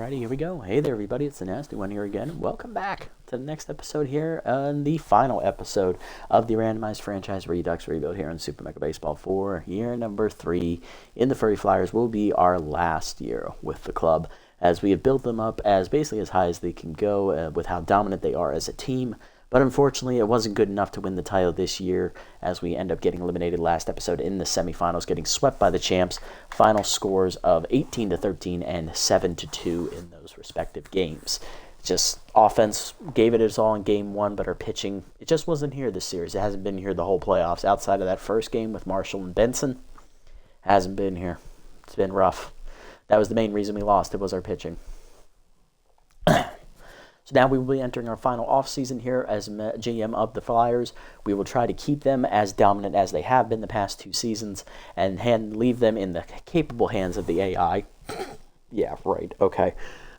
Alrighty, here we go. Hey there, everybody. It's the Nasty One here again. Welcome back to the next episode here, and the final episode of the Randomized franchise Redux rebuild here in Super Mega Baseball 4. Year number 3 in the Furry Flyers will be our last year with the club, as we have built them up as basically as high as they can go with how dominant they are as a team. But unfortunately, it wasn't good enough to win the title this year, as we end up getting eliminated last episode in the semifinals, getting swept by the champs. Final scores of 18-13 and 7-2 in those respective games. Just offense gave it its all in game 1, but our pitching, it just wasn't here this series. It hasn't been here the whole playoffs. Outside of that first game with Marshall and Benson, hasn't been here. It's been rough. That was the main reason we lost. It was our pitching. So now we will be entering our final offseason here as GM of the Flyers. We will try to keep them as dominant as they have been the past 2 seasons and leave them in the capable hands of the AI. Yeah, right, okay.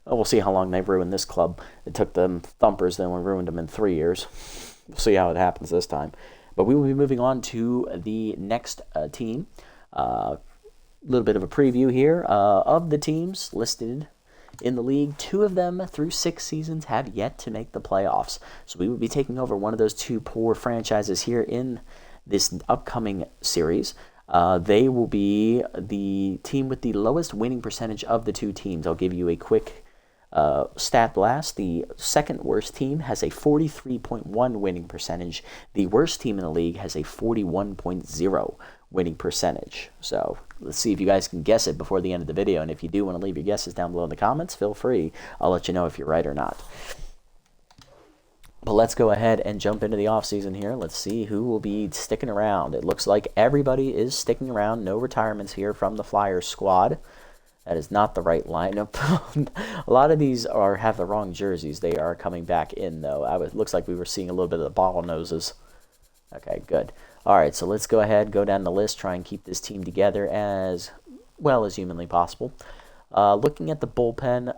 We'll see how long they've ruined this club. It took them thumpers, then we ruined them in 3 years. We'll see how it happens this time. But we will be moving on to the next team. A little bit of a preview here of the teams listed in the league. 2 of them through 6 seasons have yet to make the playoffs. So we will be taking over one of those 2 poor franchises here in this upcoming series. They will be the team with the lowest winning percentage of the 2 teams. I'll give you a quick stat blast. The second worst team has a 43.1 winning percentage. The worst team in the league has a 41.0 winning percentage. So let's see if you guys can guess it before the end of the video. And if you do want to leave your guesses down below in the comments, feel free. I'll let you know if you're right or not. But let's go ahead and jump into the offseason here. Let's see who will be sticking around. It looks like everybody is sticking around. No retirements here from the Flyers squad. That is not the right lineup. A lot of these have the wrong jerseys. They are coming back in, though. It looks like we were seeing a little bit of the bottlenoses. Okay, good. All right, so let's go ahead, go down the list, try and keep this team together as well as humanly possible. Looking at the bullpen,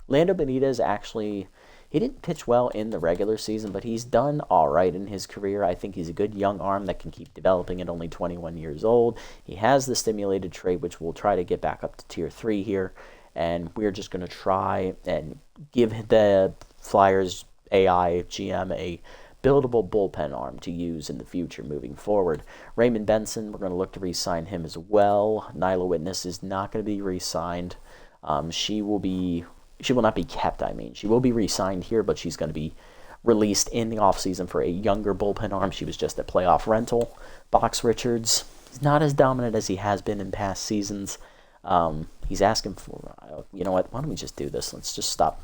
Lando Benitez actually, he didn't pitch well in the regular season, but he's done all right in his career. I think he's a good young arm that can keep developing at only 21 years old. He has the stimulated trait, which we'll try to get back up to tier 3 here, and we're just going to try and give the Flyers AI GM a buildable bullpen arm to use in the future moving forward. Raymond Benson, we're going to look to re-sign him as well. Nyla Witness is not going to be re-signed. She will not be kept, I mean. She will be re-signed here, but she's going to be released in the offseason for a younger bullpen arm. She was just a playoff rental. Box Richards, he's not as dominant as he has been in past seasons. He's asking for, you know what, why don't we just do this? Let's just stop.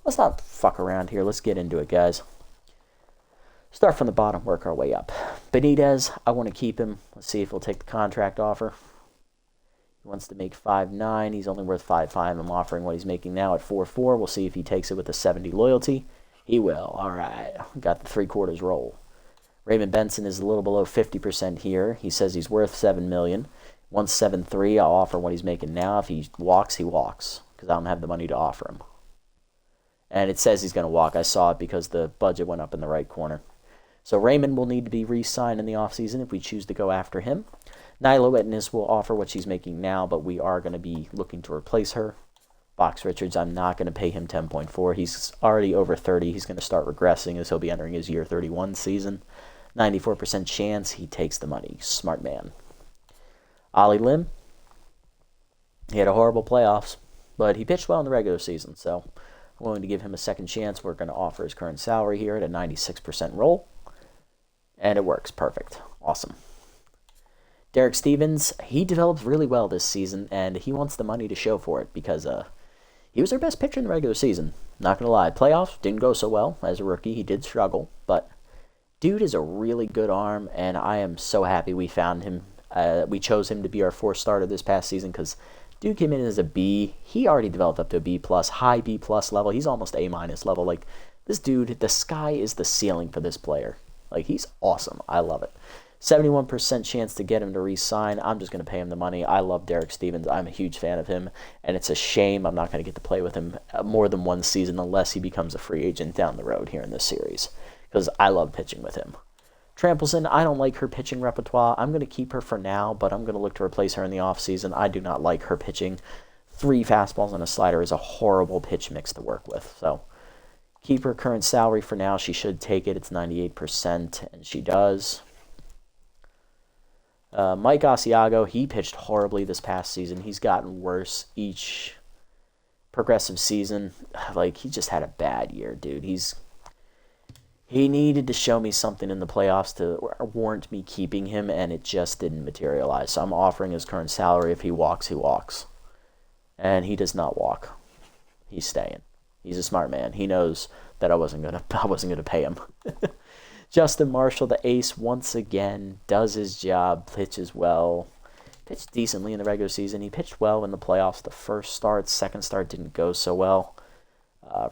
Let's not fuck around here. Let's get into it, guys. Start from the bottom, work our way up. Benitez, I want to keep him. Let's see if he'll take the contract offer. He wants to make 5.9. He's only worth 5.5. I'm offering what he's making now at 4.4. We'll see if he takes it with a 70 loyalty. He will. All right. Got the 3/4 roll. Raymond Benson is a little below 50% here. He says he's worth $7 million. Wants 7.3. I'll offer what he's making now. If he walks, he walks, because I don't have the money to offer him. And it says he's going to walk. I saw it because the budget went up in the right corner. So Raymond will need to be re-signed in the offseason if we choose to go after him. Nyla Witness will offer what she's making now, but we are going to be looking to replace her. Box Richards, I'm not going to pay him 10.4. He's already over 30. He's going to start regressing as he'll be entering his year 31 season. 94% chance he takes the money. Smart man. Ollie Lim, he had a horrible playoffs, but he pitched well in the regular season, so I'm willing to give him a second chance. We're going to offer his current salary here at a 96% roll. And it works. Perfect. Awesome. Derek Stevens, he developed really well this season, and he wants the money to show for it because he was our best pitcher in the regular season. Not going to lie. Playoffs didn't go so well. As a rookie, he did struggle, but dude is a really good arm, and I am so happy we found him. We chose him to be our 4th starter this past season because dude came in as a B. He already developed up to a B+, high B+ level. He's almost A- level. Like, this dude, the sky is the ceiling for this player. Like, he's awesome. I love it. 71% chance to get him to re-sign. I'm just going to pay him the money. I love Derek Stevens. I'm a huge fan of him, and it's a shame I'm not going to get to play with him more than one season unless he becomes a free agent down the road here in this series, because I love pitching with him. Trampleson, I don't like her pitching repertoire. I'm going to keep her for now, but I'm going to look to replace her in the offseason. I do not like her pitching. 3 fastballs and a slider is a horrible pitch mix to work with. So keep her current salary for now. She should take it. It's 98%, and she does. Mike Asiago, he pitched horribly this past season. He's gotten worse each progressive season. Like, he just had a bad year, dude. He needed to show me something in the playoffs to warrant me keeping him, and it just didn't materialize. So I'm offering his current salary. If he walks, he walks. And he does not walk. He's staying. He's a smart man. He knows that I wasn't gonna pay him. Justin Marshall, the ace, once again, does his job, pitches well. Pitched decently in the regular season. He pitched well in the playoffs. The first start, second start didn't go so well.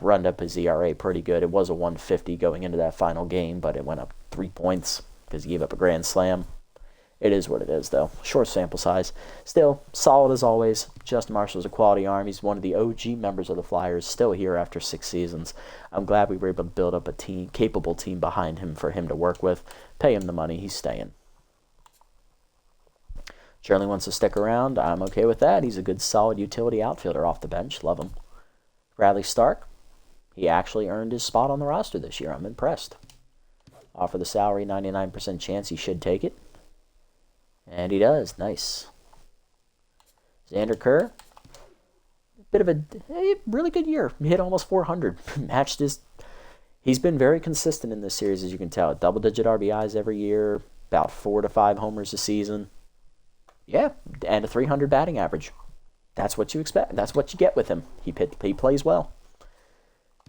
Runned up his ERA pretty good. It was a 150 going into that final game, but it went up 3 points because he gave up a grand slam. It is what it is, though. Short sample size. Still, solid as always. Justin Marshall's a quality arm. He's one of the OG members of the Flyers, still here after 6 seasons. I'm glad we were able to build up a capable team behind him for him to work with. Pay him the money. He's staying. Shirley wants to stick around. I'm okay with that. He's a good, solid utility outfielder off the bench. Love him. Bradley Stark. He actually earned his spot on the roster this year. I'm impressed. Offer the salary, 99% chance he should take it. And he does. Nice. Xander Kerr. Bit of a really good year. He hit almost 400. Matched his... He's been very consistent in this series, as you can tell. Double-digit RBIs every year. About 4 to 5 homers a season. Yeah, and a 300 batting average. That's what you expect. That's what you get with him. He plays well.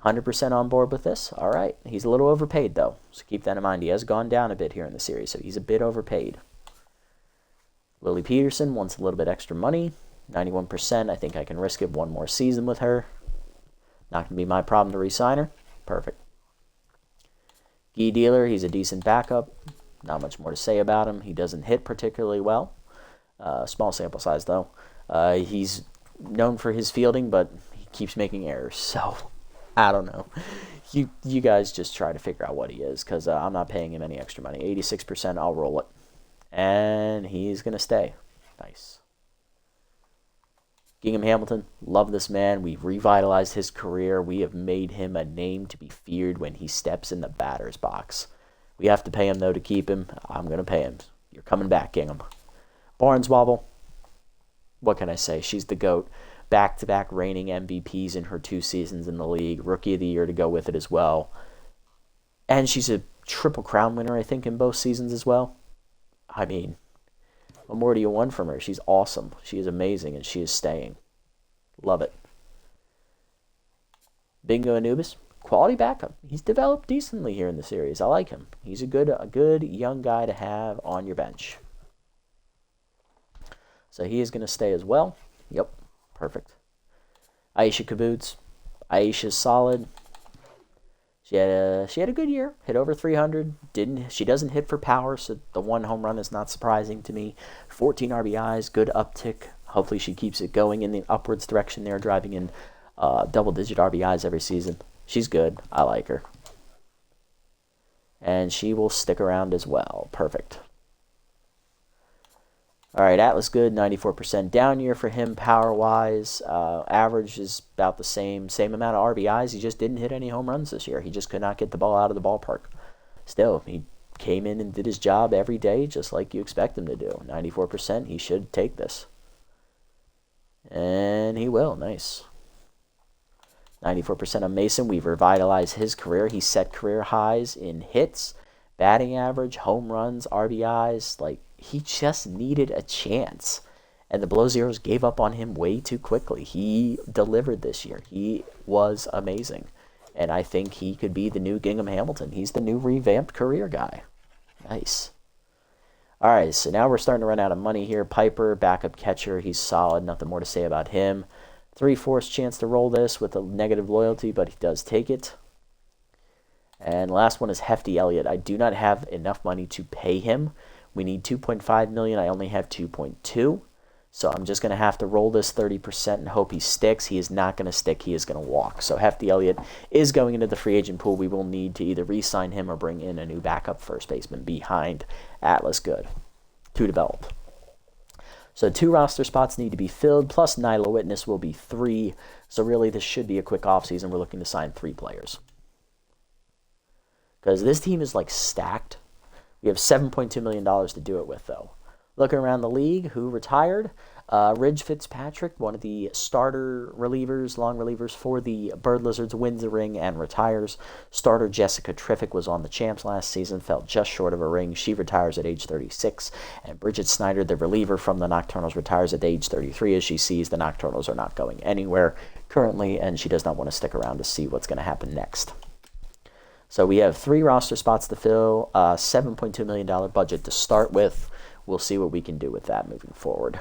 100% on board with this. All right. He's a little overpaid, though. So keep that in mind. He has gone down a bit here in the series, so he's a bit overpaid. Lily Peterson wants a little bit extra money. 91%. I think I can risk it one more season with her. Not going to be my problem to re-sign her. Perfect. Guy Dealer, he's a decent backup. Not much more to say about him. He doesn't hit particularly well. Small sample size, though. He's known for his fielding, but he keeps making errors. So, I don't know. You guys just try to figure out what he is, because I'm not paying him any extra money. 86%, I'll roll it. And he's going to stay. Nice. Gingham Hamilton, love this man. We've revitalized his career. We have made him a name to be feared when he steps in the batter's box. We have to pay him, though, to keep him. I'm going to pay him. You're coming back, Gingham. Barneswobble, what can I say? She's the GOAT. Back-to-back reigning MVPs in her 2 seasons in the league. Rookie of the Year to go with it as well. And she's a Triple Crown winner, I think, in both seasons as well. I mean, what more do you want from her? She's awesome. She is amazing, and she is staying. Love it. Bingo Anubis, quality backup. He's developed decently here in the series. I like him. He's a good young guy to have on your bench. So he is going to stay as well. Yep, perfect. Aisha Kibbutz. Aisha's solid. She had a good year. Hit over 300. She doesn't hit for power, so the 1 home run is not surprising to me. 14 RBIs, good uptick. Hopefully she keeps it going in the upwards direction there, driving in double-digit RBIs every season. She's good. I like her. And she will stick around as well. Perfect. All right, Atlas good, 94% down year for him power-wise. Average is about the same amount of RBIs. He just didn't hit any home runs this year. He just could not get the ball out of the ballpark. Still, he came in and did his job every day just like you expect him to do. 94%, he should take this. And he will, nice. 94% on Mason. We've revitalized his career. He set career highs in hits, batting average, home runs, RBIs. Like, he just needed a chance. And the Below Zeros gave up on him way too quickly. He delivered this year. He was amazing. And I think he could be the new Gingham Hamilton. He's the new revamped career guy. Nice. All right, so now we're starting to run out of money here. Piper, backup catcher. He's solid. Nothing more to say about him. 3/4 chance to roll this with a negative loyalty, but he does take it. And last one is Hefty Elliott. I do not have enough money to pay him. We need $2.5 million. I only have $2.2. So I'm just going to have to roll this 30% and hope he sticks. He is not going to stick. He is going to walk. So Hefty Elliott is going into the free agent pool. We will need to either re-sign him or bring in a new backup first baseman behind Atlas Good to develop. So 2 roster spots need to be filled, plus Nyla Witness will be 3. So really, this should be a quick offseason. We're looking to sign 3 players. Because this team is like stacked. We have $7.2 million to do it with, though. Looking around the league, who retired? Ridge Fitzpatrick, one of the starter relievers, long relievers for the Bird Lizards, wins a ring and retires. Starter Jessica Triffick was on the champs last season, fell just short of a ring. She retires at age 36. And Bridget Snyder, the reliever from the Nocturnals, retires at age 33 as she sees the Nocturnals are not going anywhere currently, and she does not want to stick around to see what's going to happen next. So we have 3 roster spots to fill, $7.2 million budget to start with. We'll see what we can do with that moving forward.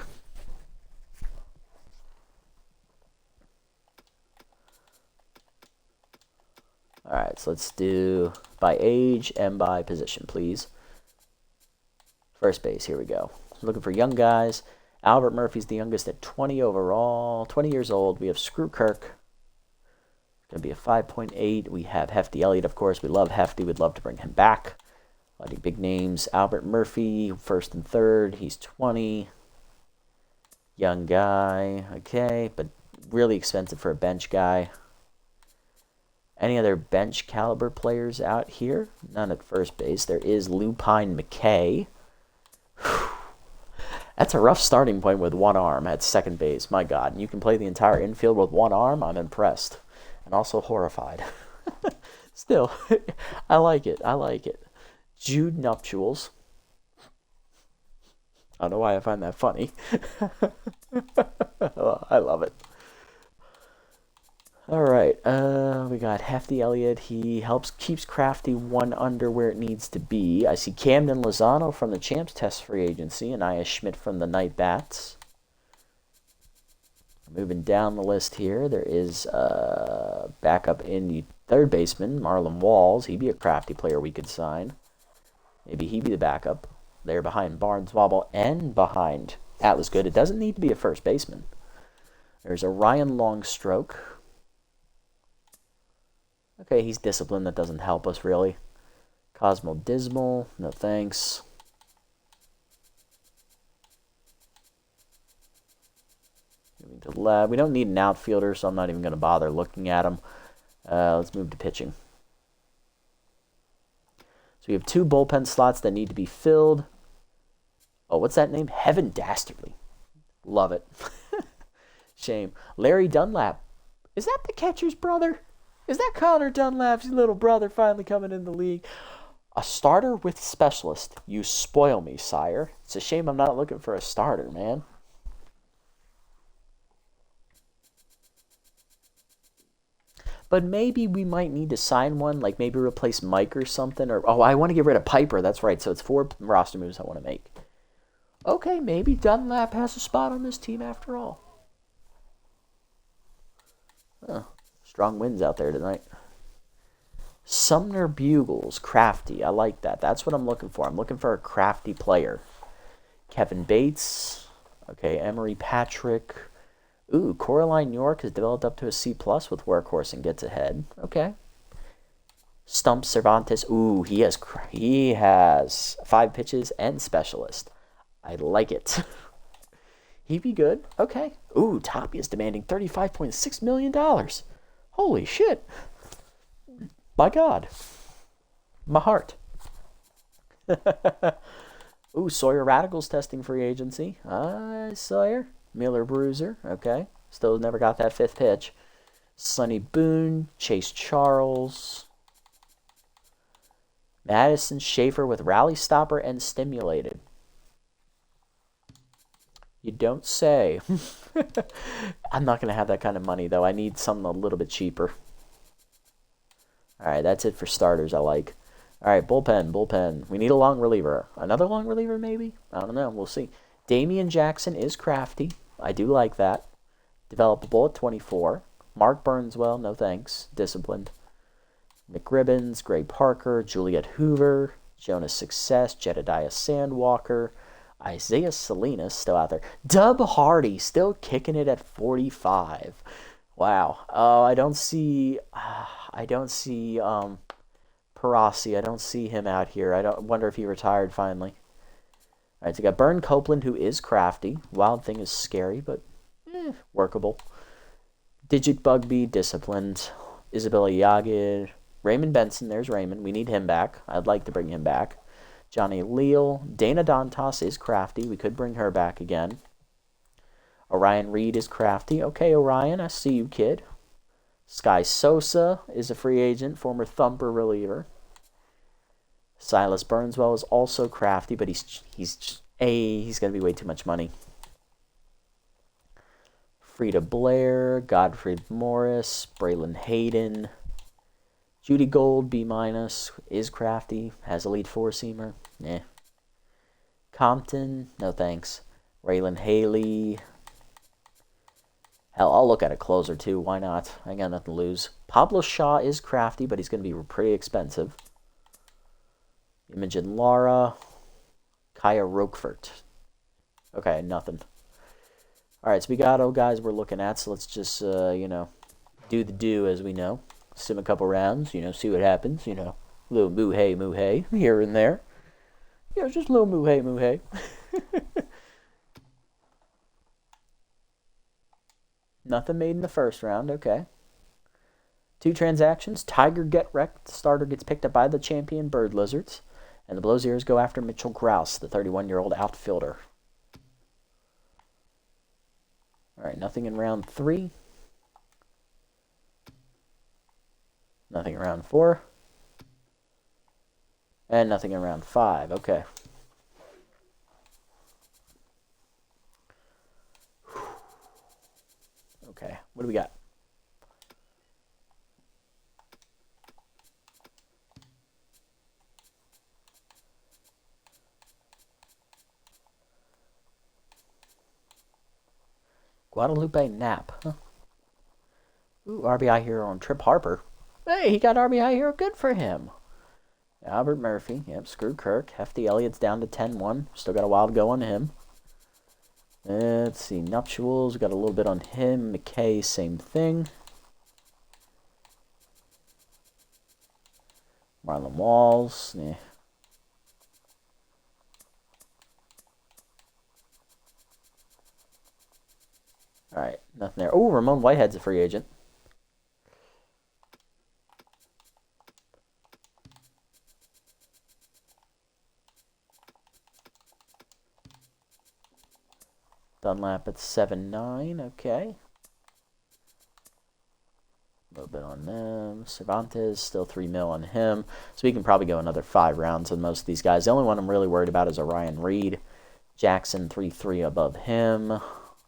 All right, so let's do by age and by position, please. First base, here we go. Looking for young guys. Albert Murphy's the youngest at 20 overall, 20 years old. We have Screw Kirk. Going to be a 5.8. We have Hefty Elliott, of course. We love Hefty. We'd love to bring him back. A lot of big names. Albert Murphy, first and third. He's 20. Young guy. Okay, but really expensive for a bench guy. Any other bench caliber players out here? None at first base. There is Lupine McKay. That's a rough starting point with one arm at second base. My God. And you can play the entire infield with one arm? I'm impressed. And also horrified. Still, I like it. I like it. Jude Nuptials. I don't know why I find that funny. Oh, I love it. All right, we got Hefty Elliott. He keeps Crafty 1 under where it needs to be. I see Camden Lozano from the Champs Test free agency, and Aya Schmidt from the Night Bats. Moving down the list here, there is backup in the third baseman, Marlon Walls. He'd be a Crafty player we could sign. Maybe he'd be the backup. There behind Barnes Wobble and behind Atlas Good. It doesn't need to be a first baseman. There's a Ryan Longstroke. Okay, he's disciplined. That doesn't help us, really. Cosmo Dismal. No thanks. Moving to the lab. We don't need an outfielder, so I'm not even going to bother looking at him. Let's move to pitching. So we have 2 bullpen slots that need to be filled. Oh, what's that name? Heaven Dastardly. Love it. Shame. Larry Dunlap. Is that the catcher's brother? Is that Connor Dunlap's little brother finally coming in the league? A starter with specialist. You spoil me, sire. It's a shame I'm not looking for a starter, man. But maybe we might need to sign one, like maybe replace Mike or something. Or I want to get rid of Piper. That's right. So it's 4 roster moves I want to make. Okay, maybe Dunlap has a spot on this team after all. Huh. Strong winds out there tonight. Sumner Bugles, Crafty. I like that. That's what I'm looking for. I'm looking for a crafty player. Kevin Bates. Okay, Emery Patrick. Ooh, Coraline York has developed up to a C+ with Workhorse and gets ahead. Okay. Stump Cervantes. Ooh, he has 5 pitches and specialist. I like it. He'd be good. Okay. Ooh, Tapia is demanding $35.6 million. Holy shit. My God. My heart. Ooh, Sawyer Radicals testing free agency. Sawyer. Miller Bruiser. Okay. Still never got that 5th pitch. Sonny Boone. Chase Charles. Madison Schaefer with Rally Stopper and Stimulated. You don't say. I'm not going to have that kind of money, though. I need something a little bit cheaper. All right, that's it for starters I like. All right, bullpen. We need a long reliever. Another long reliever, maybe? I don't know. We'll see. Damian Jackson is crafty. I do like that. Developable at 24. Mark Burnswell, no thanks. Disciplined. McRibbons, Gray Parker, Juliet Hoover, Jonas Success, Jedediah Sandwalker, Isaiah Salinas still out there. Dub Hardy still kicking it at 45. Wow. Oh, I don't see Parasi. I don't see him out here. I don't wonder if he retired finally. Alright, so we got Burn Copeland, who is crafty. Wild Thing is scary, but workable. Digit Bugby, disciplined. Isabella Yagid. Raymond Benson, there's Raymond. We need him back. I'd like to bring him back. Johnny Leal. Dana Dantas is crafty. We could bring her back again. Orion Reed is crafty. Okay, Orion, I see you, kid. Sky Sosa is a free agent, former Thumper reliever. Silas Burnswell is also crafty, but he's going to be way too much money. Frida Blair, Godfrey Morris, Braylon Hayden, Judy Gold, B-, is crafty, has elite four-seamer. Compton, no thanks. Raylan Haley. Hell, I'll look at a closer too. Why not? I got nothing to lose. Pablo Shaw is crafty, but he's going to be pretty expensive. Imogen Lara. Kaya Roquefort. Okay, nothing. Alright, so we got all guys we're looking at, so let's just, do the do as we know. Sim a couple rounds, see what happens, Little moo-hey here and there. Just a little moo-hey. Nothing made in the first round, okay. 2 transactions. Tiger get wrecked. The starter gets picked up by the champion Bird Lizards. And the Blowseers go after Mitchell Grouse, the 31-year-old outfielder. Alright, nothing in round 3. Nothing in round 4. And nothing in round 5. Okay. Okay, what do we got? Guadalupe Knapp. Huh? Ooh, RBI hero on Trip Harper. Hey, he got RBI hero. Good for him. Albert Murphy. Yep, screw Kirk. Hefty Elliott's down to 10-1. Still got a while to go on him. Let's see. Nuptials. We got a little bit on him. McKay, same thing. Marlon Walls. Alright, nothing there. Oh, Ramon Whitehead's a free agent. Dunlap at 7-9, okay. A little bit on them. Cervantes, still 3 mil on him. So we can probably go another 5 rounds on most of these guys. The only one I'm really worried about is Orion Reed. Jackson, 3-3 above him.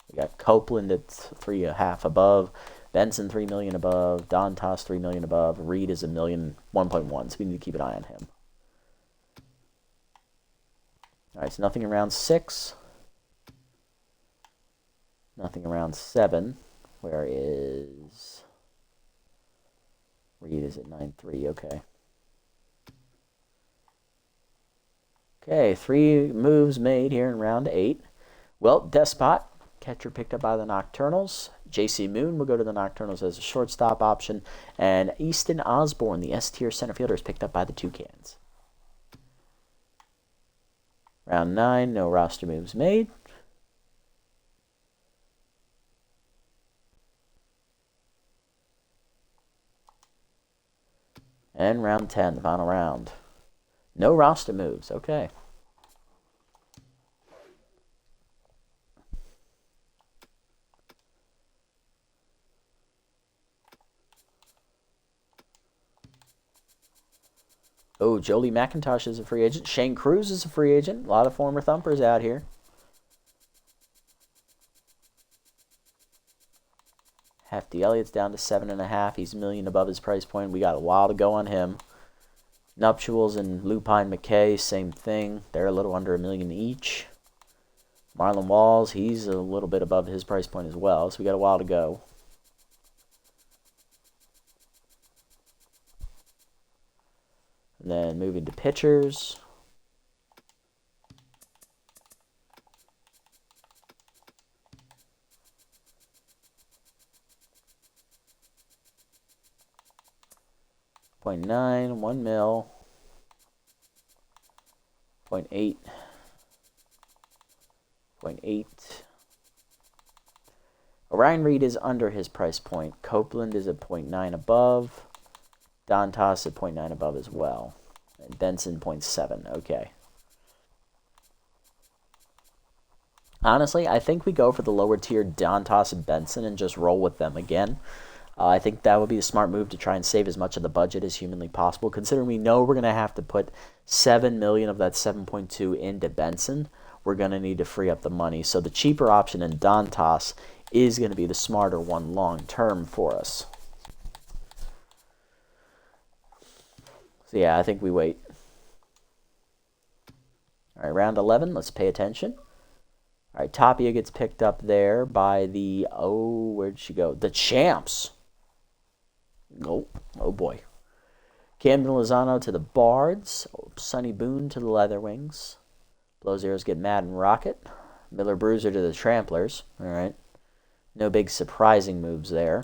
We got Copeland at 3.5 above. Benson, 3 million above. Dantas, 3 million above. Reed is 1.1, so we need to keep an eye on him. Alright, so nothing in round 6. Nothing around 7. Where is... Reed is at 9-3. Okay. Okay, 3 moves made here in round 8. Well, Despot, catcher picked up by the Nocturnals. J.C. Moon will go to the Nocturnals as a shortstop option. And Easton Osborne, the S-tier center fielder, is picked up by the Toucans. Round 9, no roster moves made. And round 10, the final round. No roster moves. Okay. Oh, Jolie McIntosh is a free agent. Shane Cruz is a free agent. A lot of former Thumpers out here. Hefty Elliott's down to 7.5. He's $1 million above his price point. We got a while to go on him. Nuptials and Lupine McKay, same thing. They're a little under $1 million each. Marlon Walls, he's a little bit above his price point as well, so we got a while to go. And then moving to pitchers. .9, 1 mil. .8. 0.8. Orion Reed is under his price point. Copeland is at 0.9 above. Dantas at 0.9 above as well. And Benson 0.7. Okay. Honestly, I think we go for the lower tier Dantas and Benson and just roll with them again. I think that would be a smart move to try and save as much of the budget as humanly possible, considering we know we're going to have to put $7 million of that 7.2 into Benson. We're going to need to free up the money. So the cheaper option in Dantas is going to be the smarter one long term for us. So yeah, I think we wait. All right, round 11, let's pay attention. All right, Tapia gets picked up there by the, oh, where'd she go? The Champs. Oh boy. Camden Lozano to the Bards. Sonny Boone to the Leatherwings. Blow Zeros get Mad and Rocket. Miller Bruiser to the Tramplers. All right. No big surprising moves there.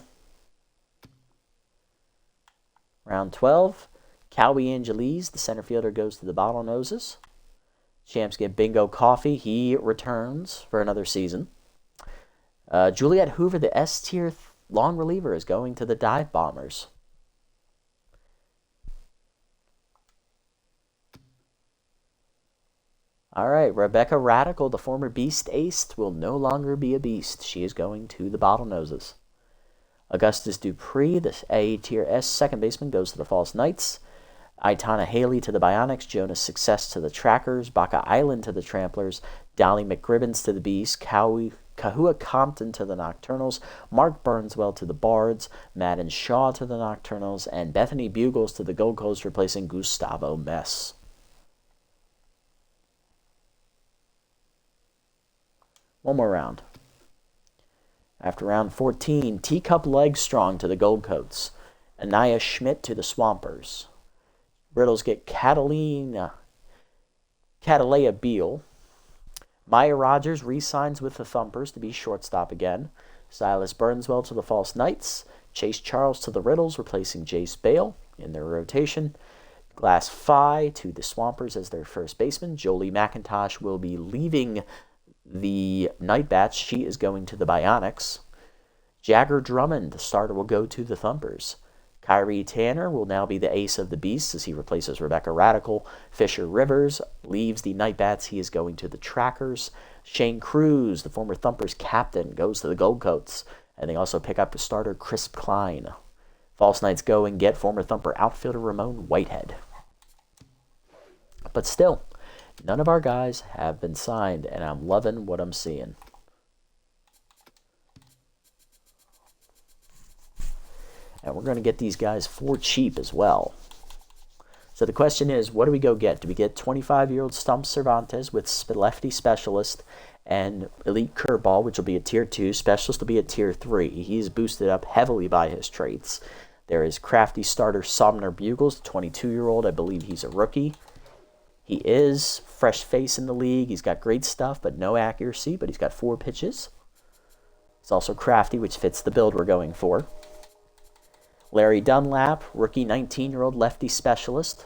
Round 12. Cowie Angeles, the center fielder, goes to the Bottlenoses. Champs get Bingo Coffee. He returns for another season. Juliet Hoover, the S-tier long reliever, is going to the Dive Bombers. All right, Rebecca Radical, the former Beast Ace, will no longer be a beast. She is going to the Bottlenoses. Augustus Dupree, the A-tier S second baseman, goes to the False Knights. Aitana Haley to the Bionics, Jonas Success to the Trackers, Baca Island to the Tramplers, Dolly McGribbons to the Beast, Kahua Compton to the Nocturnals, Mark Burnswell to the Bards, Madden Shaw to the Nocturnals, and Bethany Bugles to the Gold Coast, replacing Gustavo Mess. One more round. After round 14, Teacup Legstrong to the Gold Coats, Anaya Schmidt to the Swampers. Riddles get Catalea Beal. Maya Rogers re-signs with the Thumpers to be shortstop again. Silas Burnswell to the False Knights. Chase Charles to the Riddles, replacing Jace Bale in their rotation. Glass Phi to the Swampers as their first baseman. Jolie McIntosh will be leaving the Night Bats. She is going to the Bionics. Jagger Drummond, the starter, will go to the Thumpers. Kyrie Tanner will now be the ace of the Beasts as he replaces Rebecca Radical. Fisher Rivers leaves the Night Bats. He is going to the Trackers. Shane Cruz, the former Thumpers captain, goes to the Gold Coats. And they also pick up the starter Chris Klein. False Knights go and get former Thumper outfielder Ramon Whitehead. But still, none of our guys have been signed, and I'm loving what I'm seeing. And we're going to get these guys for cheap as well. So the question is, what do we go get? Do we get 25-year-old Stump Cervantes with lefty specialist and elite curveball, which will be a tier 2. Specialist will be a tier 3. He's boosted up heavily by his traits. There is crafty starter Somner Bugles, 22-year-old. I believe he's a rookie. He is fresh face in the league. He's got great stuff, but no accuracy, but he's got 4 pitches. He's also crafty, which fits the build we're going for. Larry Dunlap, rookie 19-year-old lefty specialist.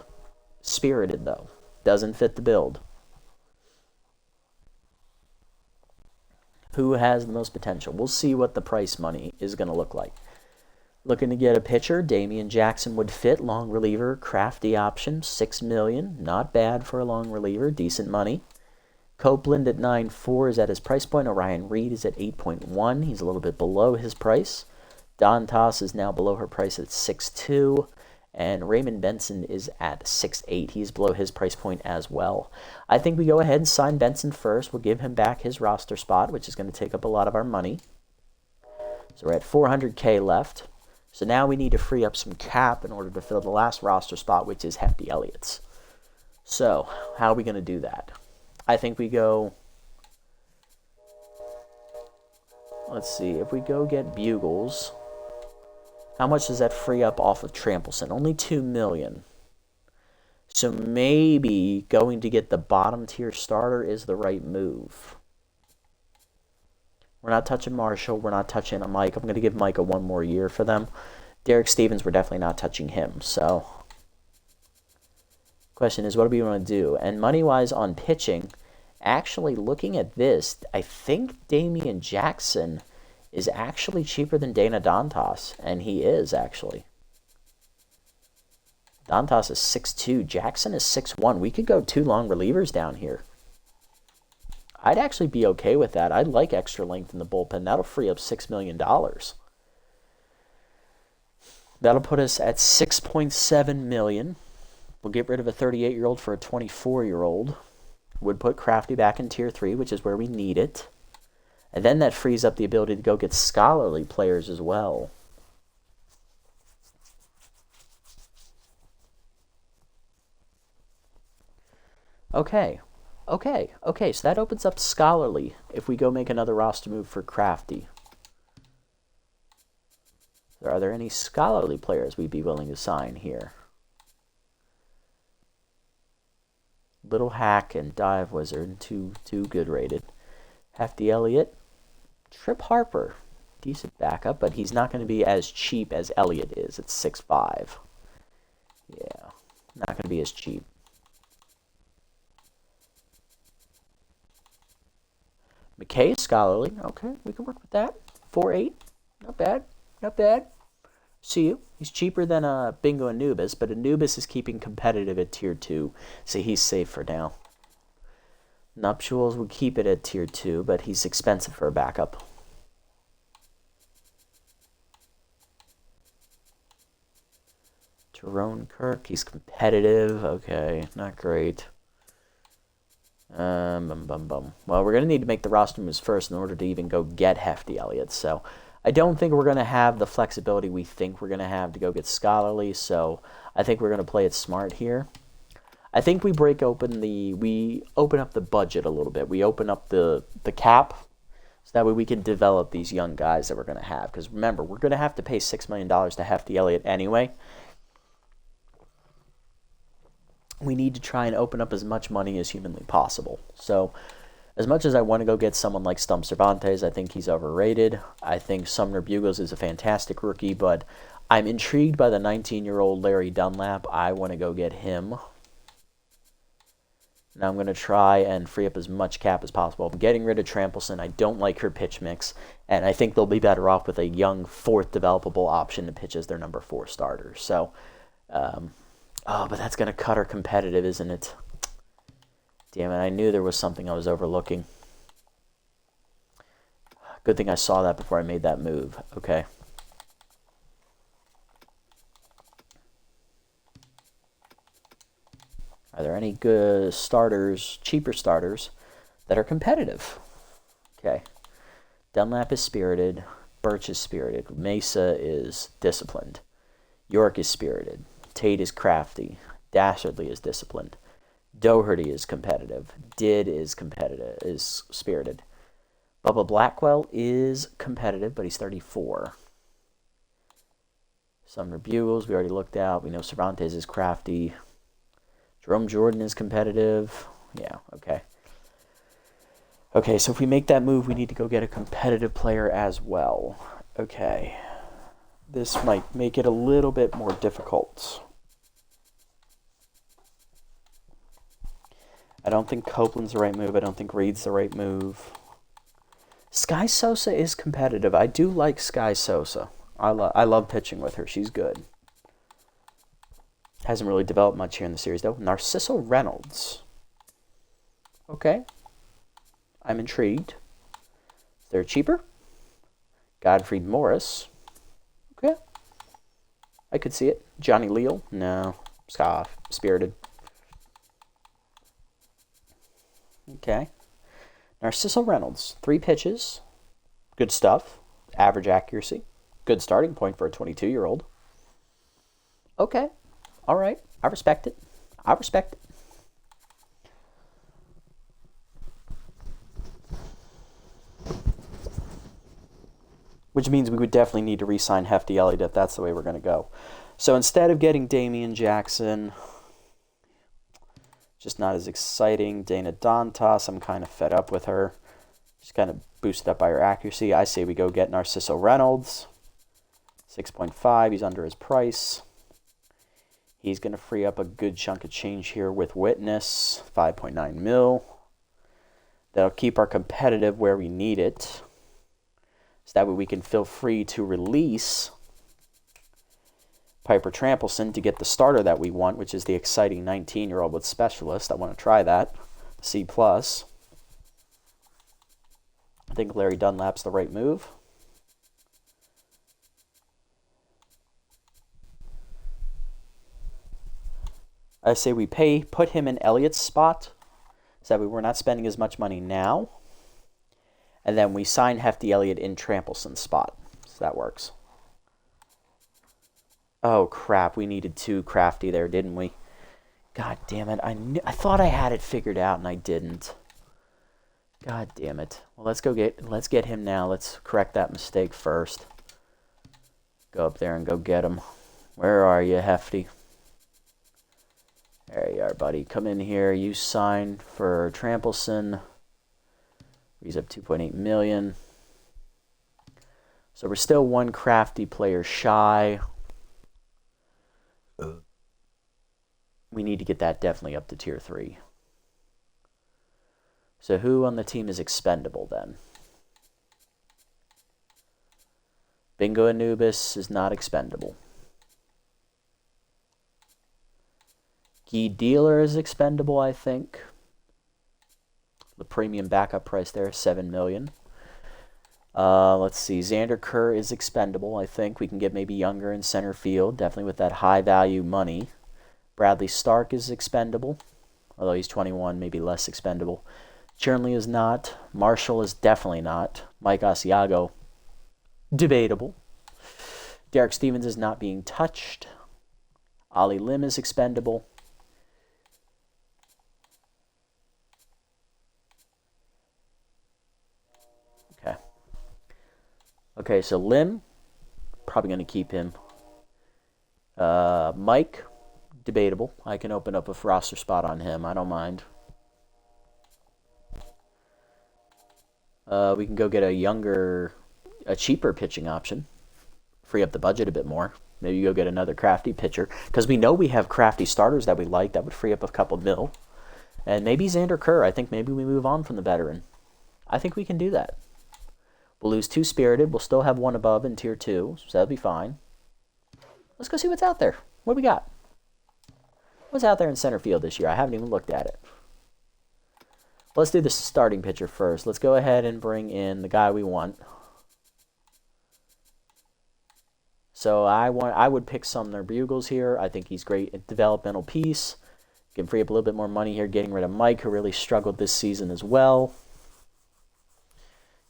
Spirited, though. Doesn't fit the build. Who has the most potential? We'll see what the price money is going to look like. Looking to get a pitcher, Damian Jackson would fit. Long reliever, crafty option, $6 million. Not bad for a long reliever, decent money. Copeland at 9.4 is at his price point. Orion Reed is at 8.1. He's a little bit below his price. Don Toss is now below her price at 6.2, and Raymond Benson is at 6.8. He's below his price point as well. I think we go ahead and sign Benson first. We'll give him back his roster spot, which is going to take up a lot of our money. So we're at $400K left. So now we need to free up some cap in order to fill the last roster spot, which is Hefty Elliott's. So how are we going to do that? I think we go... Let's see. If we go get Bugles... How much does that free up off of Trampleson? Only $2 million. So maybe going to get the bottom tier starter is the right move. We're not touching Marshall. We're not touching Mike. I'm going to give Micah 1 more year for them. Derek Stevens, we're definitely not touching him. So, question is, what do we want to do? And money-wise on pitching, Actually, looking at this, I think Damian Jackson is actually cheaper than Dana Dantas, and he is, actually. Dantas is 6'2", Jackson is 6'1". We could go 2 long relievers down here. I'd actually be okay with that. I'd like extra length in the bullpen. That'll free up $6 million. That'll put us at $6.7 million. We'll get rid of a 38-year-old for a 24-year-old. Would put Crafty back in Tier 3, which is where we need it. And then that frees up the ability to go get scholarly players as well. Okay, so that opens up scholarly if we go make another roster move for Crafty. Are there any scholarly players we'd be willing to sign here? Little Hack and Dive Wizard, too good rated. Hefty Elliott, Trip Harper, decent backup, but he's not going to be as cheap as Elliott is. It's 6'5". Yeah, not going to be as cheap. McKay is scholarly. Okay, we can work with that. 4'8", not bad, not bad. See you. He's cheaper than Bingo Anubis, but Anubis is keeping competitive at Tier 2, so he's safe for now. Nuptials would keep it at Tier 2, but he's expensive for a backup. Tyrone Kirk, he's competitive. Okay, not great. Well, we're going to need to make the roster moves first in order to even go get Hefty Elliott. So I don't think we're going to have the flexibility we think we're going to have to go get scholarly. So I think we're going to play it smart here. I think we we open up the budget a little bit. We open up the cap so that way we can develop these young guys that we're going to have. Because remember, we're going to have to pay $6 million to Hefty Elliott anyway. We need to try and open up as much money as humanly possible. So as much as I want to go get someone like Stump Cervantes, I think he's overrated. I think Sumner Bugles is a fantastic rookie, but I'm intrigued by the 19-year-old Larry Dunlap. I want to go get him. Now I'm going to try and free up as much cap as possible. I'm getting rid of Trampleson. I don't like her pitch mix, and I think they'll be better off with a young 4th developable option to pitch as their number 4 starter. So, oh, but that's going to cut her competitive, isn't it? Damn it, I knew there was something I was overlooking. Good thing I saw that before I made that move. Okay. Are there any good starters, cheaper starters, that are competitive? Okay. Dunlap is spirited. Birch is spirited. Mesa is disciplined. York is spirited. Tate is crafty. Dastardly is disciplined. Doherty is competitive. Did is competitive, is spirited. Bubba Blackwell is competitive, but he's 34. Sumner Bugles, we already looked at. We know Cervantes is crafty. Jerome Jordan is competitive. Yeah, okay. Okay, so if we make that move, we need to go get a competitive player as well. Okay. This might make it a little bit more difficult. I don't think Copeland's the right move. I don't think Reed's the right move. Sky Sosa is competitive. I do like Sky Sosa. I love pitching with her. She's good. Hasn't really developed much here in the series, though. Narciso Reynolds. Okay. I'm intrigued. Is there cheaper? Godfrey Morris. Okay. I could see it. Johnny Leal? No. Scoff. Spirited. Okay. Narciso Reynolds. 3 pitches. Good stuff. Average accuracy. Good starting point for a 22-year-old. Okay. All right. I respect it. I respect it. Which means we would definitely need to re-sign Hefty Elliott if that's the way we're going to go. So instead of getting Damian Jackson, just not as exciting. Dana Dantas, I'm kind of fed up with her. She's kind of boosted up by her accuracy. I say we go get Narciso Reynolds. 6.5. He's under his price. He's going to free up a good chunk of change here with Witness. 5.9 mil. That'll keep our competitive where we need it. So that way we can feel free to release Piper Trampleson to get the starter that we want, which is the exciting 19-year-old with Specialist. I want to try that. C+. I think Larry Dunlap's the right move. I say we put him in Elliott's spot, so that we're not spending as much money now. And then we sign Hefty Elliott in Trampelson's spot. So that works. Oh, crap. We needed 2 crafty there, didn't we? God damn it. I thought I had it figured out, and I didn't. God damn it. Well, let's get him now. Let's correct that mistake first. Go up there and go get him. Where are you, Hefty? There you are, buddy. Come in here. You sign for Trampelson. He's up 2.8 million. So we're still 1 crafty player shy. We need to get that definitely up to tier 3. So who on the team is expendable then? Bingo Anubis is not expendable. Guy Dealer is expendable, I think. The premium backup price there, 7 million. Let's see. Xander Kerr is expendable, I think. We can get maybe younger in center field, definitely with that high value money. Bradley Stark is expendable, although he's 21, maybe less expendable. Chernley is not. Marshall is definitely not. Mike Asiago, debatable. Derek Stevens is not being touched. Ollie Lim is expendable. Okay, so Lim, probably going to keep him. Mike, debatable. I can open up a roster spot on him. I don't mind. We can go get a cheaper pitching option. Free up the budget a bit more. Maybe go get another crafty pitcher. Because we know we have crafty starters that we like. That would free up a couple mil. And maybe Xander Kerr. I think maybe we move on from the veteran. I think we can do that. We'll lose 2 Spirited. We'll still have 1 above in tier 2, so that'll be fine. Let's go see what's out there. What do we got? What's out there in center field this year? I haven't even looked at it. Let's do the starting pitcher first. Let's go ahead and bring in the guy we want. So I would pick Sumner Bugles here. I think he's great at developmental piece. Can free up a little bit more money here, getting rid of Mike, who really struggled this season as well.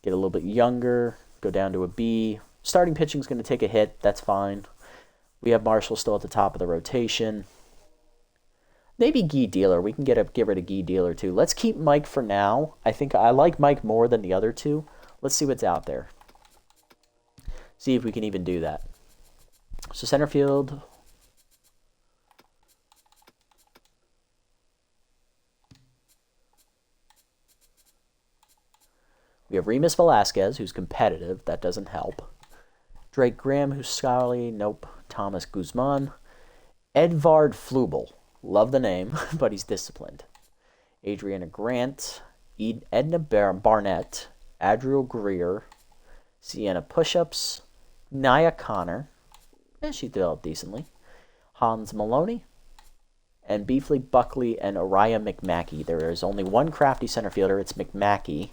Get a little bit younger, go down to a B. Starting pitching is going to take a hit. That's fine. We have Marshall still at the top of the rotation. Maybe Guy Dealer. We can get rid of Guy Dealer too. Let's keep Mike for now. I think I like Mike more than the other 2. Let's see what's out there. See if we can even do that. So center field. We have Remus Velasquez, who's competitive. That doesn't help. Drake Graham, who's scholarly. Nope. Thomas Guzman. Edvard Flubel. Love the name, but he's disciplined. Adriana Grant. Edna Barnett. Adriel Greer. Sienna Pushups. Nia Connor. She developed decently. Hans Maloney. And Beefley Buckley and Araya McMackey. There is only 1 crafty center fielder. It's McMackey.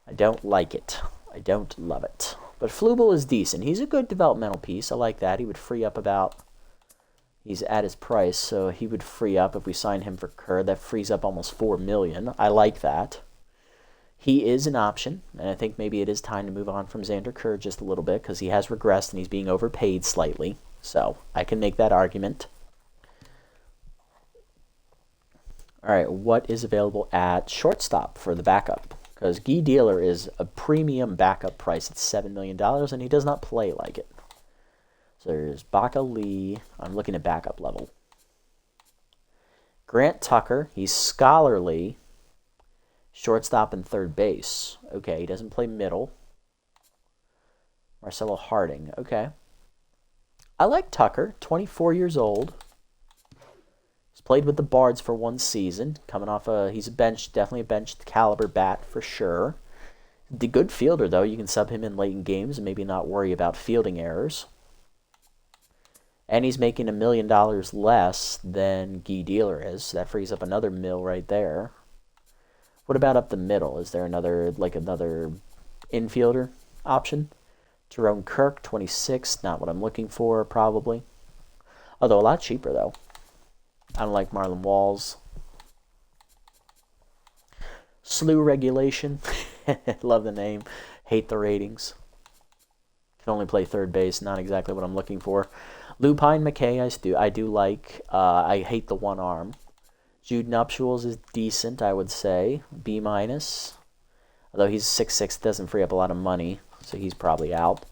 I don't like it. I don't love it. But Flubel is decent. He's a good developmental piece. I like that. He would free up about... He's at his price, so he would free up if we sign him for Kerr. That frees up almost $4 million. I like that. He is an option, and I think maybe it is time to move on from Xander Kerr just a little bit because he has regressed and he's being overpaid slightly. So I can make that argument. All right, what is available at shortstop for the backup? Because Guy Dealer is a premium backup price at $7 million, and he does not play like it. So there's Baca Lee. I'm looking at backup level. Grant Tucker. He's scholarly. Shortstop and third base. Okay, he doesn't play middle. Marcelo Harding. Okay. I like Tucker. 24 years old. He's Played with the Bards for 1 season. Coming off he's a bench, definitely a bench caliber bat for sure. The good fielder though, you can sub him in late in games and maybe not worry about fielding errors. And he's making $1 million less than Guy Dealer is. So that frees up another mil right there. What about up the middle? Is there another infielder option? Jerome Kirk, 26. Not what I'm looking for, probably. Although a lot cheaper, though. I don't like Marlon Walls. Slew Regulation. Love the name. Hate the ratings. Can only play third base. Not exactly what I'm looking for. Lupine McKay, I do like. I hate the one arm. Jude Nuptials is decent, I would say. B-. Although he's 6'6", doesn't free up a lot of money, so he's probably out.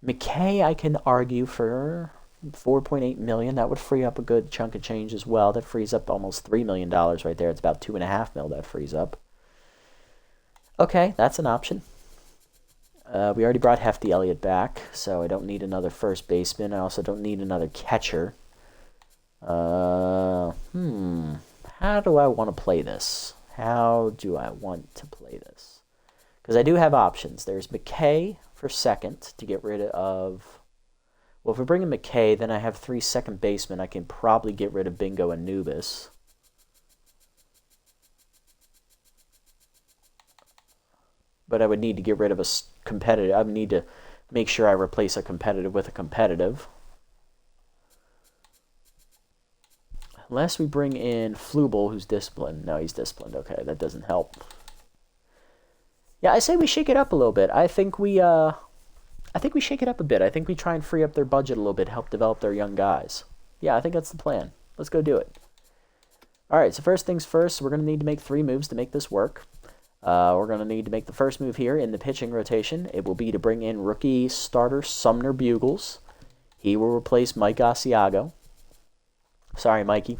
McKay, I can argue for 4.8 million. That would free up a good chunk of change as well. That frees up almost $3 million right there. It's about 2.5 mil that frees up. Okay, that's an option. We already brought Hefty Elliott back, so I don't need another first baseman. I also don't need another catcher. How do I want to play this? Because I do have options. There's McKay for second to get rid of... Well, if we bring in McKay, then I have 3 second basemen. I can probably get rid of Bingo and Anubis. But I would need to get rid of a competitive. I would need to make sure I replace a competitive with a competitive. Unless we bring in Flubel, who's disciplined. No, he's disciplined. Okay, that doesn't help. Yeah, I say we shake it up a little bit. I think we shake it up a bit. I think we try and free up their budget a little bit, help develop their young guys. Yeah, I think that's the plan. Let's go do it. All right, so first things first, we're going to need to make 3 moves to make this work. We're going to need to make the first move here in the pitching rotation. It will be to bring in rookie starter Sumner Bugles. He will replace Mike Asiago. Sorry, Mikey.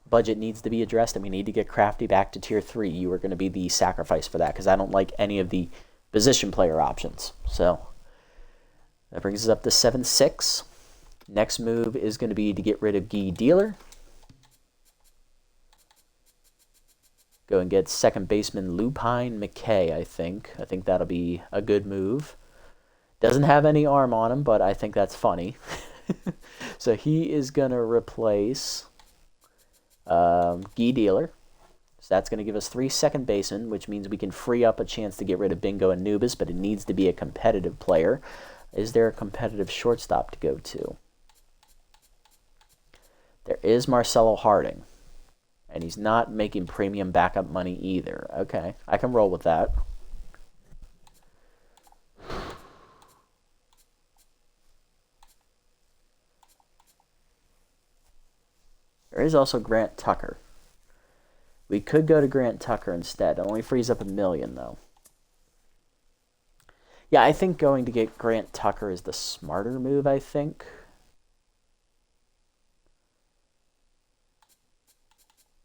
Budget needs to be addressed, and we need to get Crafty back to Tier 3. You are going to be the sacrifice for that, because I don't like any of the position player options. So, that brings us up to 7-6. Next move is going to be to get rid of Guy Dealer. Go and get second baseman Lupine McKay, I think. I think that'll be a good move. Doesn't have any arm on him, but I think that's funny. So he is going to replace Guy Dealer. So that's going to give us 3 second basemen, which means we can free up a chance to get rid of Bingo and Anubis, but it needs to be a competitive player. Is there a competitive shortstop to go to? There is Marcelo Harding. And he's not making premium backup money either. Okay, I can roll with that. There is also Grant Tucker. We could go to Grant Tucker instead. It only frees up $1 million, though. Yeah, I think going to get Grant Tucker is the smarter move, I think.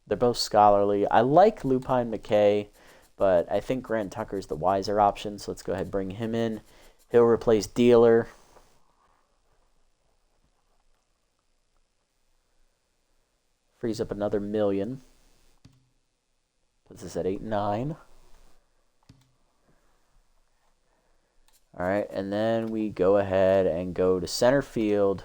They're both scholarly. I like Lupine McKay, but I think Grant Tucker is the wiser option, so let's go ahead and bring him in. He'll replace Dealer. Frees up another $1 million. Puts us at 8-9. All right, and then we go ahead and go to center field.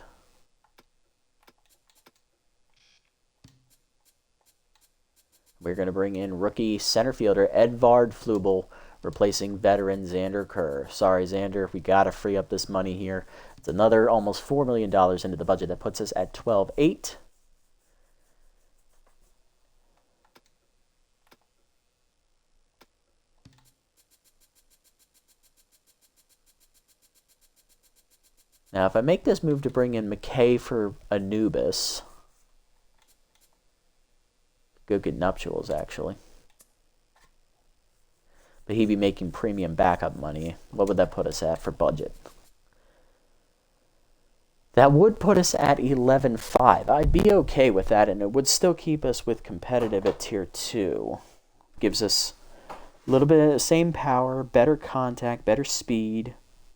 We're going to bring in rookie center fielder Edvard Flubel, replacing veteran Xander Kerr. Sorry, Xander, we got to free up this money here. It's another almost $4 million into the budget. That puts us at 12-8. Now, if I make this move to bring in McKay for Anubis... Go get Nuptials, actually. But he'd be making premium backup money. What would that put us at for budget? That would put us at 11-5. I'd be okay with that, and it would still keep us with competitive at Tier 2. Gives us a little bit of the same power, better contact, better speed,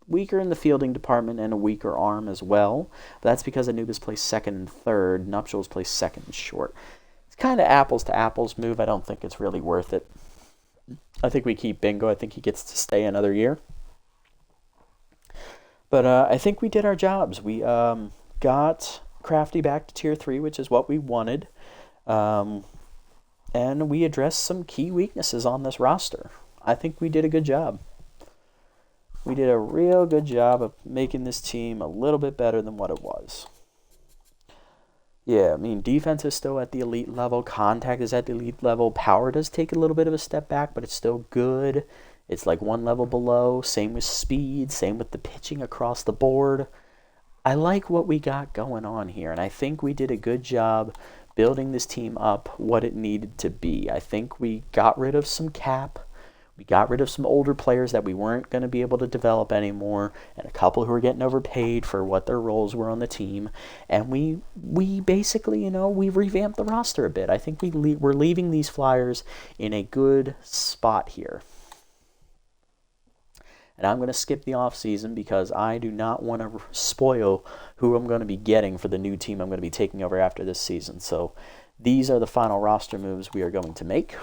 weaker in the fielding department and a weaker arm as well. But that's because Anubis plays second and third. Nuptials plays second and short. It's kind of apples to apples move. I don't think it's really worth it. I think we keep Bingo. I think he gets to stay another year. But I think we did our jobs. We got Crafty back to Tier 3, which is what we wanted. And we addressed some key weaknesses on this roster. I think we did a good job. We did a real good job of making this team a little bit better than what it was. Yeah, I mean, defense is still at the elite level. Contact is at the elite level. Power does take a little bit of a step back, but it's still good. It's like one level below. Same with speed. Same with the pitching across the board. I like what we got going on here, and I think we did a good job building this team up what it needed to be. I think we got rid of some cap. We got rid of some older players that we weren't going to be able to develop anymore, and a couple who were getting overpaid for what their roles were on the team. And we basically, we revamped the roster a bit. I think we're leaving these Flyers in a good spot here. And I'm going to skip the offseason because I do not want to spoil who I'm going to be getting for the new team I'm going to be taking over after this season. So these are the final roster moves we are going to make.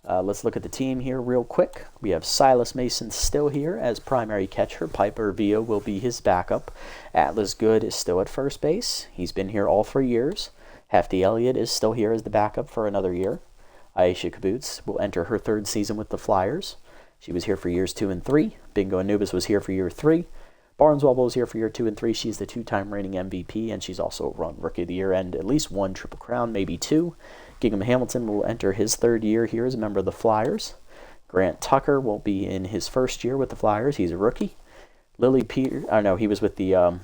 Let's look at the team here real quick. We have Silas Mason still here as primary catcher. Piper Villa will be his backup. Atlas Good is still at first base. He's been here all 3 years. Hefty Elliott is still here as the backup for another year. Aisha Kibbutz will enter her 3rd season with the Flyers. She was here for years 2 and 3. Bingo Anubis was here for year 3. Barneswobble was here for year 2 and 3. She's the 2-time reigning MVP, and she's also run Rookie of the Year and at least 1 Triple Crown, maybe 2. Gingham Hamilton will enter his 3rd year here as a member of the Flyers. Grant Tucker will be in his 1st year with the Flyers. He's a rookie. He was with the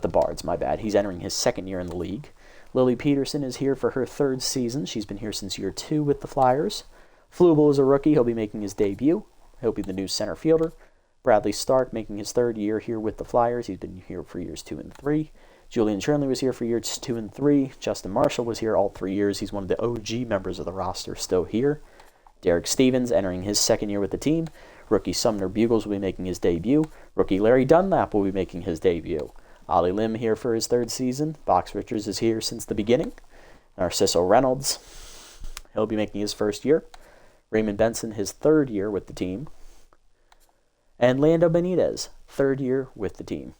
Bards, my bad. He's entering his 2nd year in the league. Lily Peterson is here for her 3rd season. She's been here since year 2 with the Flyers. Flubel is a rookie. He'll be making his debut. He'll be the new center fielder. Bradley Stark making his 3rd year here with the Flyers. He's been here for years 2 and 3. Julian Chernley was here for years 2 and 3. Justin Marshall was here all 3 years. He's one of the OG members of the roster, still here. Derek Stevens entering his 2nd year with the team. Rookie Sumner Bugles will be making his debut. Rookie Larry Dunlap will be making his debut. Ollie Lim here for his 3rd season. Box Richards is here since the beginning. Narciso Reynolds, he'll be making his 1st year. Raymond Benson, his 3rd year with the team. And Lando Benitez, 3rd year with the team.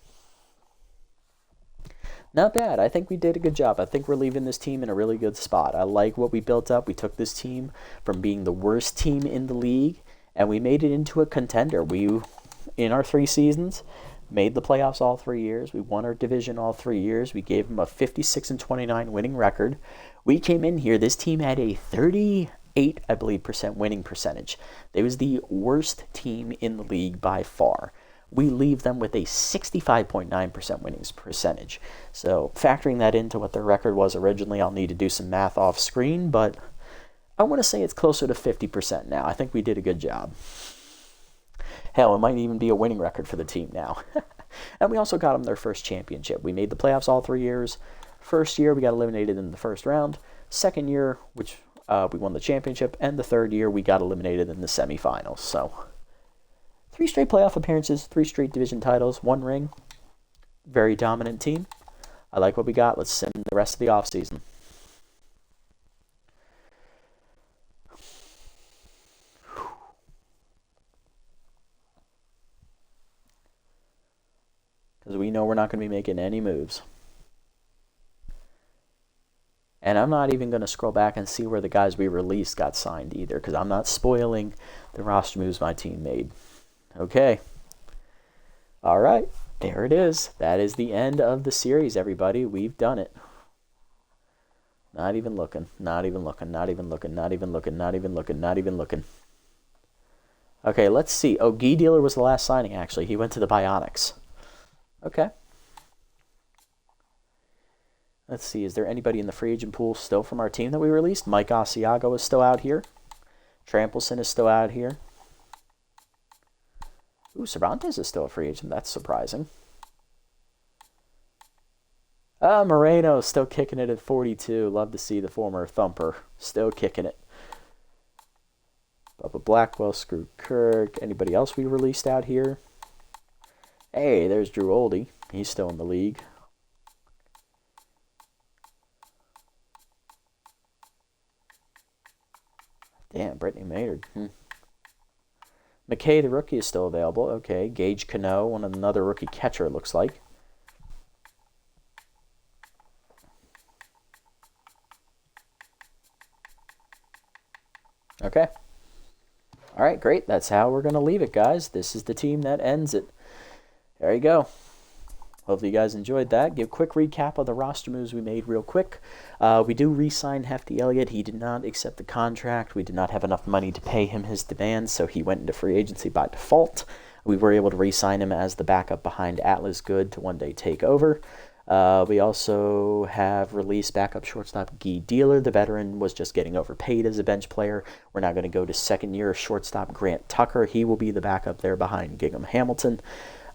Not bad. I think we did a good job. I think we're leaving this team in a really good spot. I like what we built up. We took this team from being the worst team in the league, and we made it into a contender. We, in our 3 seasons, made the playoffs all 3 years. We won our division all 3 years. We gave them a 56-29 winning record. We came in here. This team had a 38, I believe, % winning percentage. They was the worst team in the league by far. We leave them with a 65.9% winning percentage. So factoring that into what their record was originally, I'll need to do some math off screen, but I want to say it's closer to 50% now. I think we did a good job. Hell, it might even be a winning record for the team now. And we also got them their 1st championship. We made the playoffs all 3 years. 1st year, we got eliminated in the 1st round. 2nd year, which we won the championship. And the 3rd year, we got eliminated in the semifinals. So 3 straight playoff appearances, 3 straight division titles, 1 ring. Very dominant team. I like what we got. Let's sim the rest of the offseason. Because we know we're not going to be making any moves. And I'm not even going to scroll back and see where the guys we released got signed either, because I'm not spoiling the roster moves my team made. Okay. All right. There it is. That is the end of the series, everybody. We've done it. Not even looking. Not even looking. Not even looking. Not even looking. Not even looking. Not even looking. Okay, let's see. Oh, Guy Dealer was the last signing, actually. He went to the Bionics. Okay. Let's see. Is there anybody in the free agent pool still from our team that we released? Mike Asiago is still out here. Trampleson is still out here. Ooh, Cervantes is still a free agent. That's surprising. Moreno still kicking it at 42. Love to see the former Thumper still kicking it. Bubba Blackwell, Screw Kirk. Anybody else we released out here? Hey, there's Drew Oldie. He's still in the league. Damn, Brittany Maynard. McKay, the rookie, is still available. Okay, Gage Cano, another rookie catcher, it looks like. Okay. All right, great. That's how we're going to leave it, guys. This is the team that ends it. There you go. Hopefully you guys enjoyed that. Give a quick recap of the roster moves we made real quick. We do re-sign Hefty Elliott. He did not accept the contract. We did not have enough money to pay him his demands, so he went into free agency by default. We were able to re-sign him as the backup behind Atlas Good to one day take over. We also have released backup shortstop Guy Dealer. The veteran was just getting overpaid as a bench player. We're now going to go to second-year shortstop Grant Tucker. He will be the backup there behind Gingham Hamilton.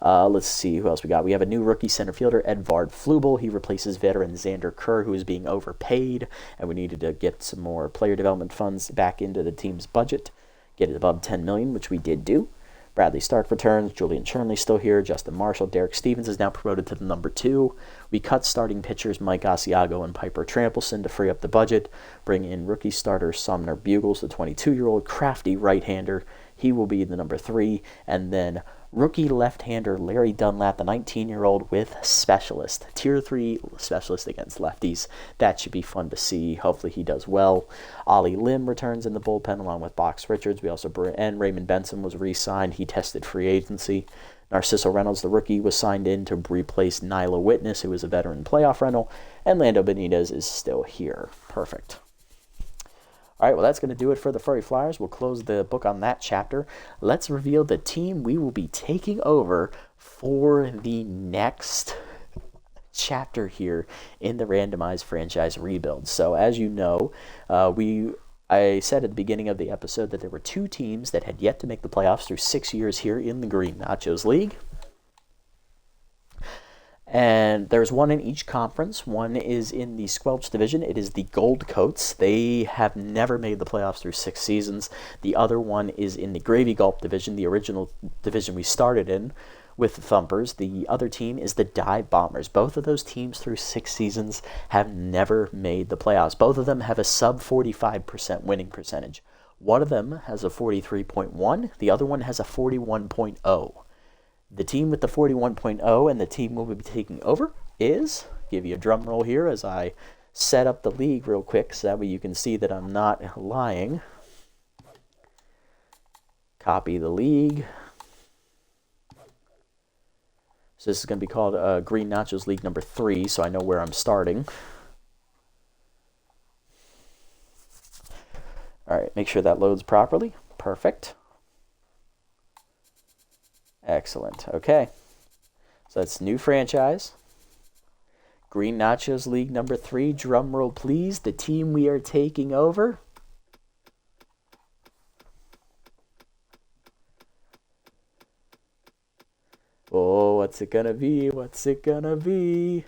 Let's see who else we got. We have a new rookie center fielder, Edvard Flubel. He replaces veteran Xander Kerr, who is being overpaid, and we needed to get some more player development funds back into the team's budget, get it above $10 million, which we did do. Bradley Stark returns. Julian Chernley's still here. Justin Marshall. Derek Stevens is now promoted to the number 2. We cut starting pitchers Mike Asiago and Piper Trampleson to free up the budget. Bring in rookie starter Sumner Bugles, the 22-year-old crafty right-hander. He will be the number 3. And then rookie left-hander Larry Dunlap, the 19-year-old with specialist. Tier 3 specialist against lefties. That should be fun to see. Hopefully he does well. Ollie Lim returns in the bullpen along with Box Richards. And Raymond Benson was re-signed. He tested free agency. Narciso Reynolds, the rookie, was signed in to replace Nyla Witness, who was a veteran playoff rental. And Lando Benitez is still here. Perfect. All right, well, that's going to do it for the Furry Flyers. We'll close the book on that chapter. Let's reveal the team we will be taking over for the next chapter here in the Randomized franchise rebuild. So, as you know, I said at the beginning of the episode that there were 2 teams that had yet to make the playoffs through 6 years here in the Green Nachos League. And there's one in each conference. One is in the Squelch division. It is the Gold Coats. They have never made the playoffs through 6 seasons. The other one is in the Gravy Gulp division, the original division we started in with the Thumpers. The other team is the Dive Bombers. Both of those teams through 6 seasons have never made the playoffs. Both of them have a sub 45% winning percentage. One of them has a 43.1. The other one has a 41.0. The team with the 41.0 and the team we'll be taking over is, give you a drum roll here as I set up the league real quick so that way you can see that I'm not lying. Copy the league. So this is going to be called Green Nachos League number 3, so I know where I'm starting. All right, make sure that loads properly. Perfect. Excellent. Okay. So that's new franchise. Green Nachos League number 3. Drum roll, please. The team we are taking over. Oh, what's it gonna be? What's it gonna be?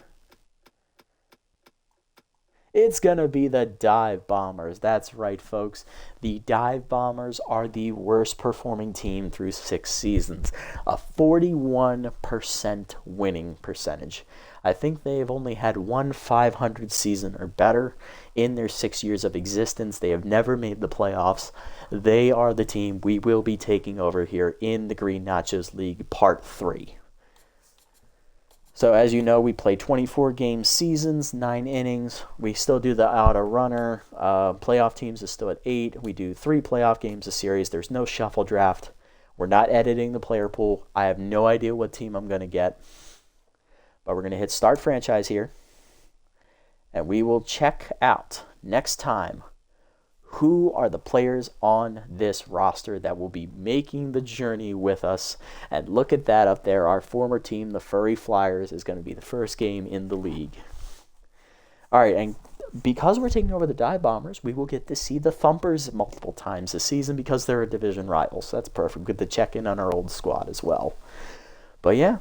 It's going to be the Dive Bombers. That's right, folks. The Dive Bombers are the worst performing team through 6 seasons. A 41% winning percentage. I think they have only had one 500 season or better in their 6 years of existence. They have never made the playoffs. They are the team we will be taking over here in the Green Nachos League Part 3. So as you know, we play 24-game seasons, 9 innings. We still do the auto runner. Playoff teams is still at 8. We do 3 playoff games a series. There's no shuffle draft. We're not editing the player pool. I have no idea what team I'm going to get. But we're going to hit start franchise here. And we will check out next time who are the players on this roster that will be making the journey with us. And look at that up there. Our former team, the Furry Flyers, is going to be the first game in the league. All right, and because we're taking over the Dive Bombers, we will get to see the Thumpers multiple times this season because they're a division rival. So that's perfect. Good to check in on our old squad as well. But yeah,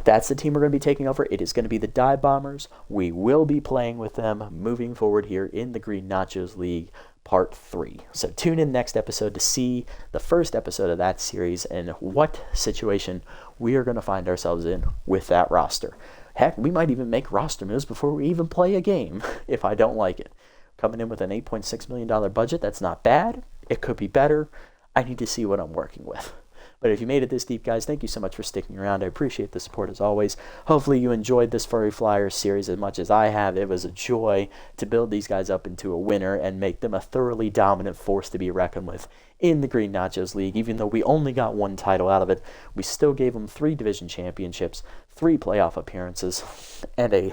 That's the team we're going to be taking over. It is going to be the Dive Bombers. We will be playing with them moving forward here in the Green Nachos League Part 3. So tune in next episode to see the first episode of that series and what situation we are going to find ourselves in with that roster. Heck, we might even make roster moves before we even play a game if I don't like it. Coming in with an $8.6 million budget, that's not bad. It could be better. I need to see what I'm working with. But if you made it this deep, guys, thank you so much for sticking around. I appreciate the support as always. Hopefully you enjoyed this Furry Flyers series as much as I have. It was a joy to build these guys up into a winner and make them a thoroughly dominant force to be reckoned with in the Green Nachos League. Even though we only got one title out of it, we still gave them 3 division championships, 3 playoff appearances, and a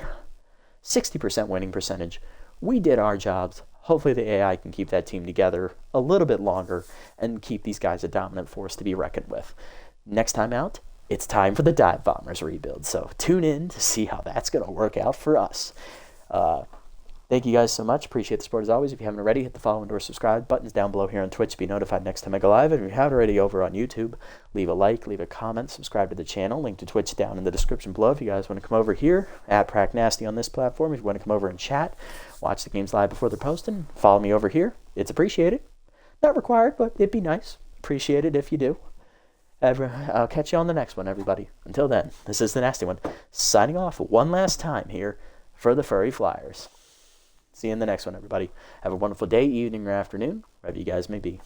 60% winning percentage. We did our jobs. Hopefully the AI can keep that team together a little bit longer and keep these guys a dominant force to be reckoned with. Next time out, it's time for the Dive Bombers rebuild. So tune in to see how that's going to work out for us. Thank you guys so much. Appreciate the support as always. If you haven't already, hit the follow and or subscribe buttons down below here on Twitch to be notified next time I go live. And if you haven't already over on YouTube, leave a like, leave a comment, subscribe to the channel. Link to Twitch down in the description below. If you guys want to come over here, at PracNasty on this platform. If you want to come over and chat, watch the games live before they're posted, follow me over here. It's appreciated. Not required, but it'd be nice. Appreciate it if you do. I'll catch you on the next one, everybody. Until then, this is the Nasty One, signing off one last time here for the Furry Flyers. See you in the next one, everybody. Have a wonderful day, evening, or afternoon, wherever you guys may be.